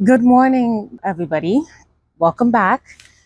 Good morning, everybody. Welcome back.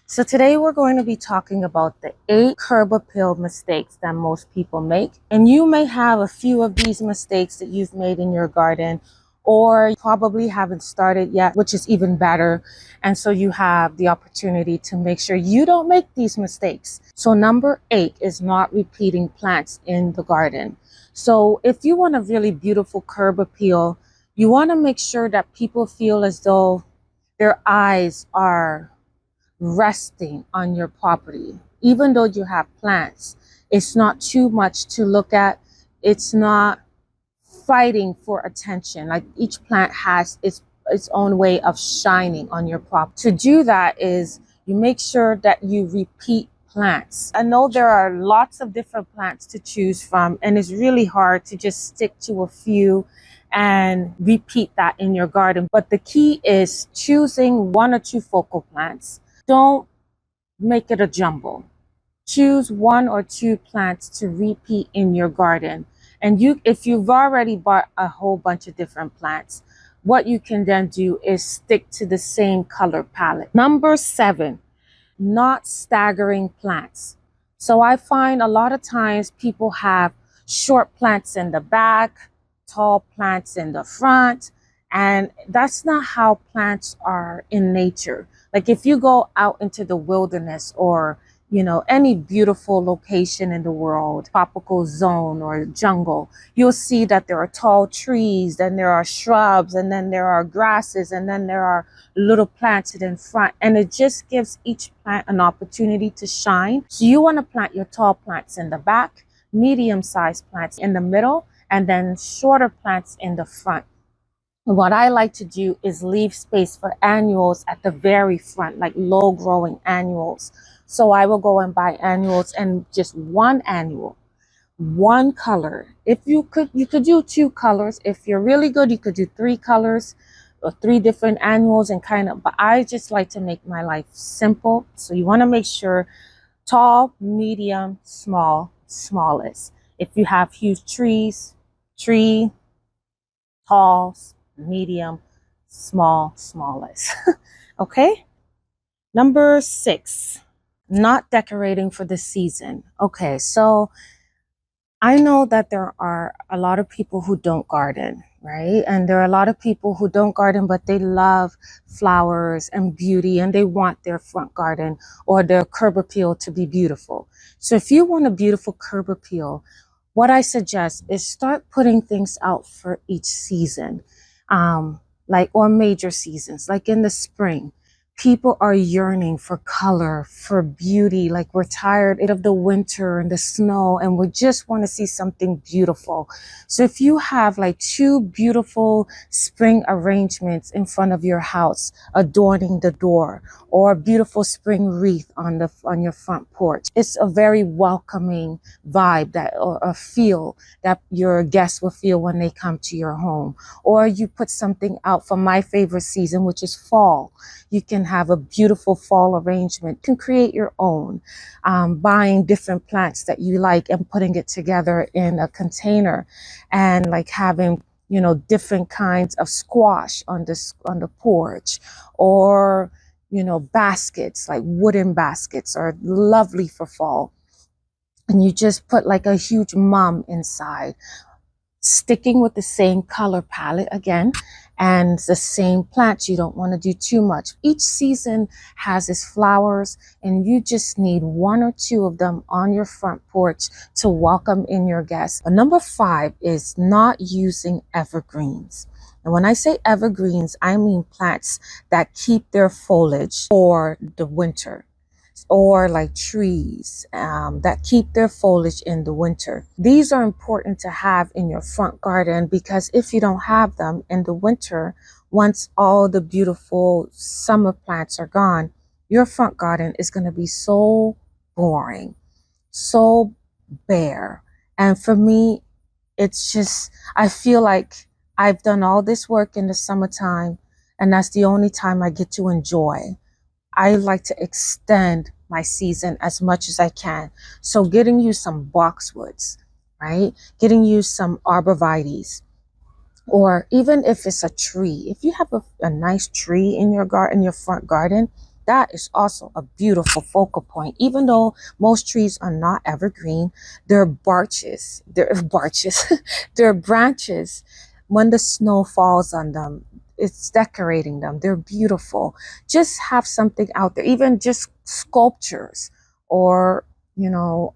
So today we're going to be talking about the 8 curb appeal mistakes that most people make. And you may have a few of these mistakes that you've made in your garden, or you probably haven't started yet, which is even better. And so you have the opportunity to make sure you don't make these mistakes. So number 8 is not repeating plants in the garden. So if you want a really beautiful curb appeal, you want to make sure that people feel as though their eyes are resting on your property. Even though you have plants, it's not too much to look at. It's not fighting for attention. Like each plant has its own way of shining on your property. To do that is you make sure that you repeat plants. I know there are lots of different plants to choose from, and it's really hard to just stick to a few and repeat that in your garden. But the key is choosing 1 or 2 focal plants. Don't make it a jumble. Choose 1 or 2 plants to repeat in your garden. And if you've already bought a whole bunch of different plants, what you can then do is stick to the same color palette. Number 7, not staggering plants. So I find a lot of times people have short plants in the back, tall plants in the front, and that's not how plants are in nature. Like if you go out into the wilderness or any beautiful location in the world, tropical zone or jungle, you'll see that there are tall trees, then there are shrubs, and then there are grasses, and then there are little plants in front. And it just gives each plant an opportunity to shine. So you want to plant your tall plants in the back, medium-sized plants in the middle, and then shorter plants in the front. What I like to do is leave space for annuals at the very front, like low growing annuals. So I will go and buy annuals, and just one annual, one color. If you could do 2 colors. If you're really good, you could do 3 colors or 3 different annuals and but I just like to make my life simple. So you want to make sure tall, medium, small, smallest. If you have huge trees, tree, tall, medium, small, smallest. Okay. Number 6, not decorating for the season. Okay, so I know that there are a lot of people who don't garden, right? And there are a lot of people who don't garden, but they love flowers and beauty, and they want their front garden or their curb appeal to be beautiful. So if you want a beautiful curb appeal, what I suggest is start putting things out for each season, or major seasons, like in the spring. People are yearning for color, for beauty. Like we're tired of the winter and the snow, and we just want to see something beautiful. So if you have like 2 beautiful spring arrangements in front of your house, adorning the door, or a beautiful spring wreath on your front porch, it's a very welcoming vibe or a feel that your guests will feel when they come to your home. Or you put something out for my favorite season, which is fall. You can have a beautiful fall arrangement. You can create your own, buying different plants that you like and putting it together in a container, and like having different kinds of squash on the porch, or baskets, like wooden baskets are lovely for fall. And you just put like a huge mum inside, sticking with the same color palette again, and the same plants. You don't want to do too much. Each season has its flowers, and you just need 1 or 2 of them on your front porch to welcome in your guests. Number 5 is not using evergreens. And when I say evergreens, I mean plants that keep their foliage for the winter, or like trees that keep their foliage in the winter. These are important to have in your front garden, because if you don't have them in the winter, once all the beautiful summer plants are gone, your front garden is going to be so boring, so bare. And for me, it's just, I feel like I've done all this work in the summertime, and that's the only time I get to enjoy. I like to extend my season as much as I can. So getting you some boxwoods, right? Getting you some arborvitaes, Or even if it's a tree, if you have a nice tree in your garden, in your front garden, that is also a beautiful focal point. Even though most trees are not evergreen, they're barches, they're barches, they're branches. When the snow falls on them, it's decorating them. They're beautiful. Just have something out there, even just sculptures or,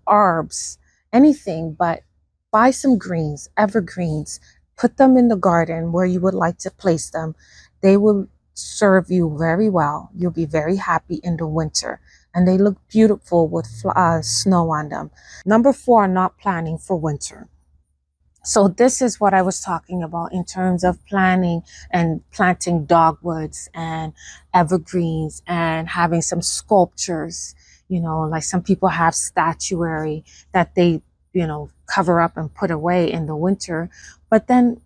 arbs, anything, but buy some greens, evergreens. Put them in the garden where you would like to place them. They will serve you very well. You'll be very happy in the winter. And they look beautiful with snow on them. Number 4, not planning for winter. So this is what I was talking about in terms of planning and planting dogwoods and evergreens and having some sculptures. Like some people have statuary that they cover up and put away in the winter. But then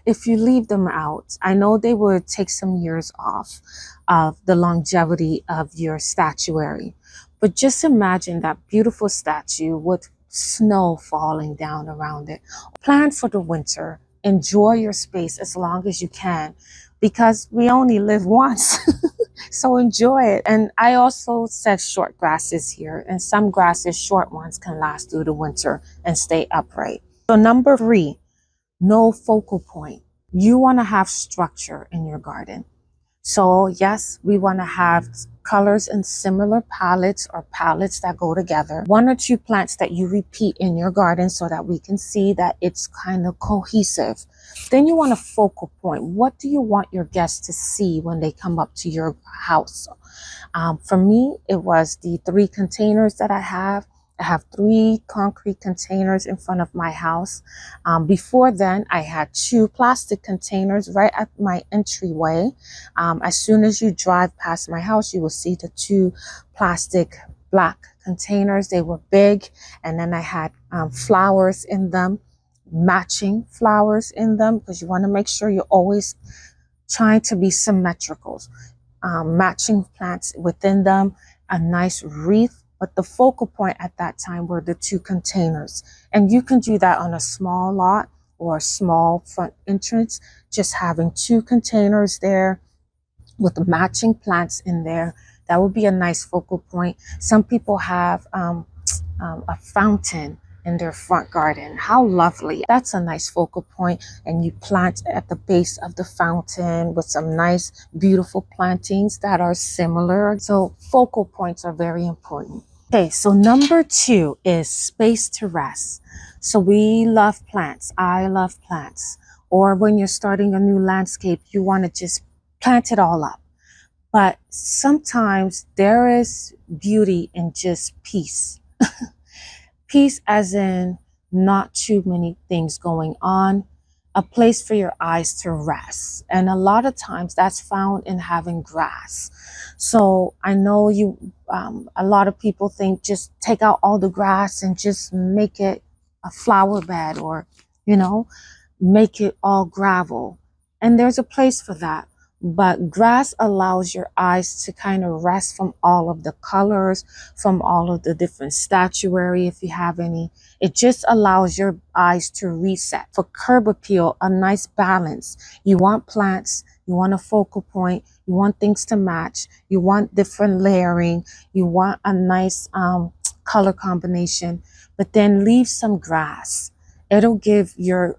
if you leave them out, I know they would take some years off of the longevity of your statuary. But just imagine that beautiful statue with snow falling down around it. Plan for the winter. Enjoy your space as long as you can, because we only live once. So enjoy it. And I also said short grasses here, and some grasses, short ones, can last through the winter and stay upright. So number 3, no focal point. You want to have structure in your garden. So yes, we want to have colors in similar palettes or palettes that go together. 1 or 2 plants that you repeat in your garden so that we can see that it's kind of cohesive. Then you want a focal point. What do you want your guests to see when they come up to your house? For me, it was the 3 containers that I have. I have 3 concrete containers in front of my house. Before then, I had 2 plastic containers right at my entryway. As soon as you drive past my house, you will see the 2 plastic black containers. They were big. And then I had flowers in them, matching flowers in them, because you want to make sure you're always trying to be symmetrical. Matching plants within them, a nice wreath. But the focal point at that time were the 2 containers. And you can do that on a small lot or a small front entrance, just having 2 containers there with matching plants in there. That would be a nice focal point. Some people have a fountain in their front garden. How lovely. That's a nice focal point. And you plant at the base of the fountain with some nice, beautiful plantings that are similar. So focal points are very important. Okay, so number 2 is space to rest. So we love plants. I love plants. Or when you're starting a new landscape, you want to just plant it all up. But sometimes there is beauty in just peace. Peace as in not too many things going on. A place for your eyes to rest. And a lot of times that's found in having grass. So I know a lot of people think just take out all the grass and just make it a flower bed, or, make it all gravel. And there's a place for that. But grass allows your eyes to kind of rest from all of the colors, from all of the different statuary, if you have any. It just allows your eyes to reset. For curb appeal, a nice balance. You want plants, you want a focal point, you want things to match, you want different layering, you want a nice color combination, but then leave some grass. It'll give your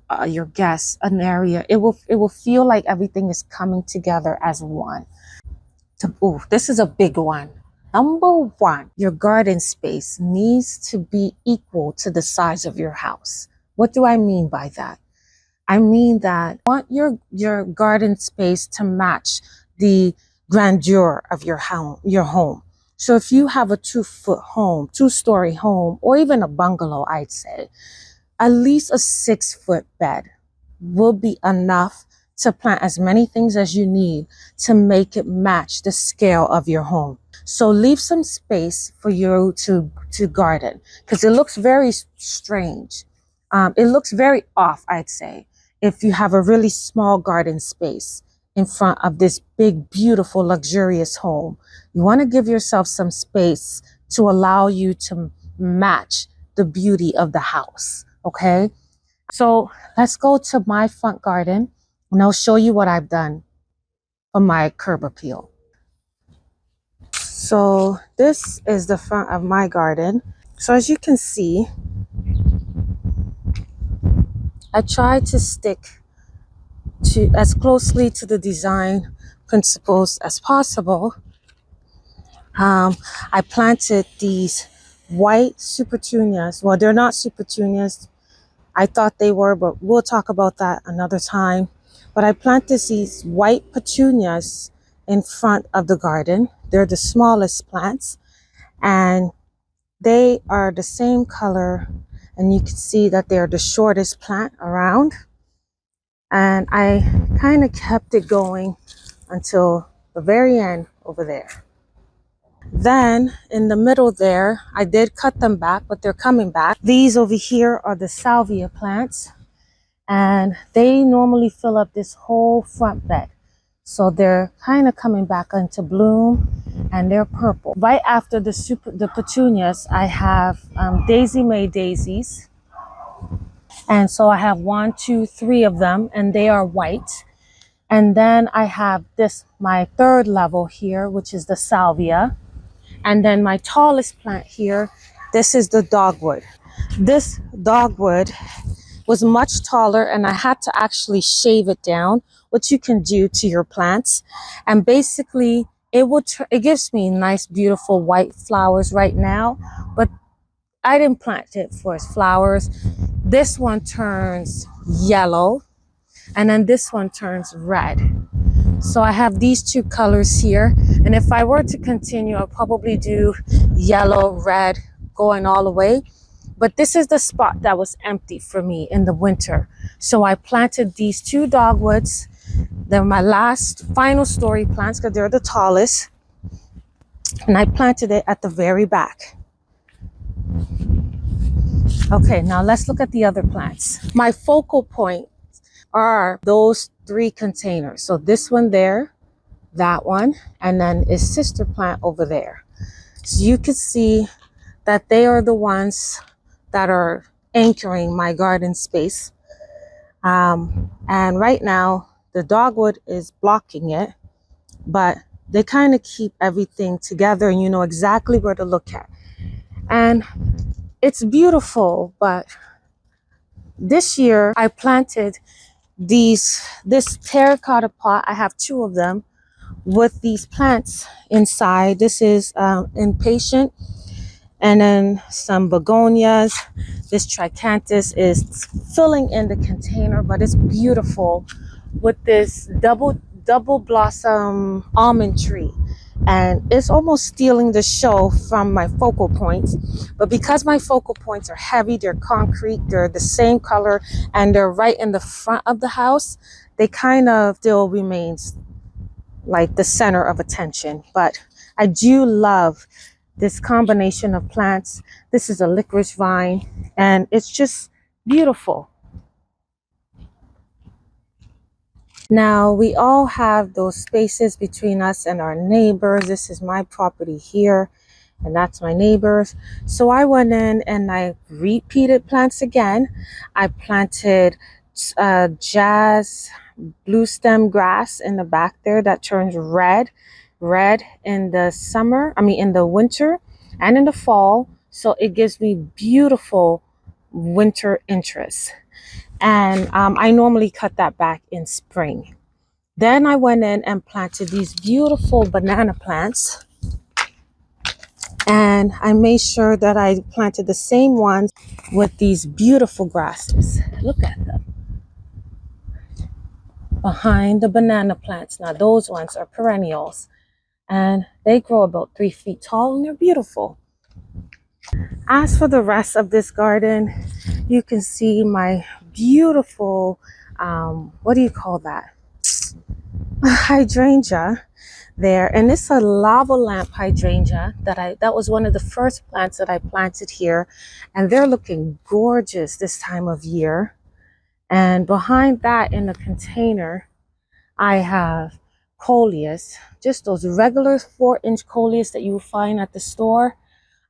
guests an area. It will feel like everything is coming together as one. Ooh, this is a big one. Number 1, your garden space needs to be equal to the size of your house. What do I mean by that? I mean that you want your garden space to match the grandeur of your home. So if you have a 2-foot home, 2-story home, or even a bungalow, I'd say, at least a 6-foot bed will be enough to plant as many things as you need to make it match the scale of your home. So leave some space for you to garden, because it looks very strange. It looks very off, I'd say, if you have a really small garden space in front of this big, beautiful, luxurious home. You want to give yourself some space to allow you to match the beauty of the house. Okay. So let's go to my front garden and I'll show you what I've done for my curb appeal. So this is the front of my garden. So as you can see, I tried to stick to as closely to the design principles as possible. I planted these white supertunias. Well, they're not supertunias. I thought they were, but we'll talk about that another time. But I planted these white petunias in front of the garden. They're the smallest plants and they are the same color. And you can see that they're the shortest plant around. And I kind of kept it going until the very end over there. Then in the middle there, I did cut them back, but they're coming back. These over here are the salvia plants, and they normally fill up this whole front bed. So they're kind of coming back into bloom and they're purple. Right after the petunias, I have Daisy May daisies. And so I have 1, 2, 3 of them, and they are white. And then I have this, my third level here, which is the salvia. And then my tallest plant here, this is the dogwood. This dogwood was much taller and I had to actually shave it down, which you can do to your plants. And basically it gives me nice, beautiful white flowers right now, but I didn't plant it for its flowers. This one turns yellow and then this one turns red. So I have these two colors here. And if I were to continue, I'll probably do yellow, red, going all the way. But this is the spot that was empty for me in the winter. So I planted these 2 dogwoods. They're my last final story plants because they're the tallest. And I planted it at the very back. Okay, now let's look at the other plants. My focal point are those 3 containers. So this one there, that one, and then its sister plant over there. So you can see that they are the ones that are anchoring my garden space. And right now the dogwood is blocking it, but they kind of keep everything together and you know exactly where to look at. And it's beautiful, but this year I planted this terracotta pot. I have 2 of them with these plants inside. This is impatient, and then some begonias. This tricanthus is filling in the container, but it's beautiful with this double blossom almond tree. And it's almost stealing the show from my focal points. But because my focal points are heavy, they're concrete, they're the same color, and they're right in the front of the house, they kind of still remains like the center of attention. But I do love this combination of plants. This is a licorice vine, and it's just beautiful. Now, we all have those spaces between us and our neighbors. This is my property here, and that's my neighbors. So I went in and I repeated plants again. I planted jazz blue stem grass in the back there that turns red in the summer, in the winter and in the fall. So it gives me beautiful winter interest. And I normally cut that back in spring. Then I went in and planted these beautiful banana plants. And I made sure that I planted the same ones with these beautiful grasses. Look at them. Behind the banana plants. Now those ones are perennials. And they grow about 3 feet tall and they're beautiful. As for the rest of this garden, you can see my beautiful, what do you call that? Hydrangea there. And it's a lava lamp hydrangea that was one of the first plants that I planted here. And they're looking gorgeous this time of year. And behind that in the container, I have coleus, just those regular 4-inch coleus that you will find at the store.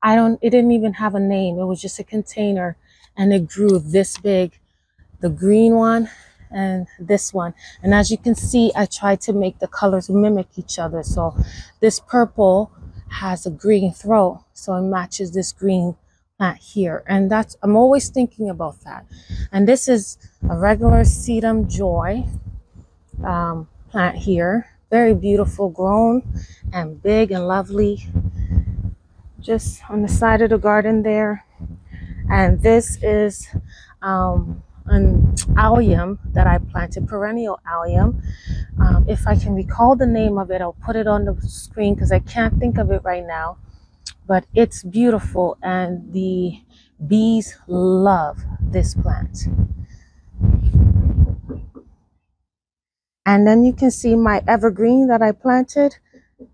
It didn't even have a name. It was just a container and it grew this big. the green one, and this one. And as you can see, I tried to make the colors mimic each other. So this purple has a green throat, so it matches this green plant here. And that's, I'm always thinking about that. And this is a regular sedum joy plant here. Very beautiful, grown and big and lovely, just on the side of the garden there. And this is an allium that I planted, perennial allium. If I can recall the name of it, I'll put it on the screen because I can't think of it right now. But it's beautiful, and the bees love this plant. And then you can see my evergreen that I planted.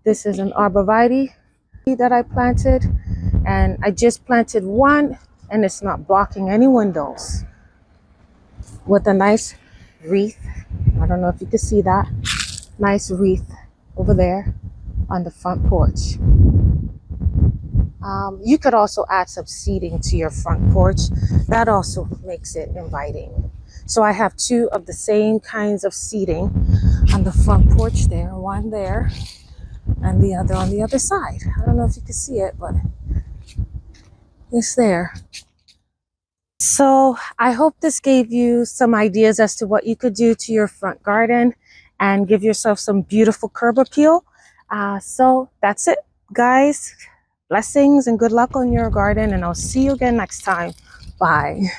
This is an arborvitae that I planted, and I just planted one, and it's not blocking any windows, with a nice wreath. I don't know if you can see that nice wreath over there on the front porch. You could also add some seating to your front porch. That also makes it inviting. So I have two of the same kinds of seating on the front porch there, one there and the other on the other side. I don't know if you can see it, but it's there. So I hope this gave you some ideas as to what you could do to your front garden and give yourself some beautiful curb appeal. So that's it, guys. Blessings and good luck on your garden, and I'll see you again next time. Bye.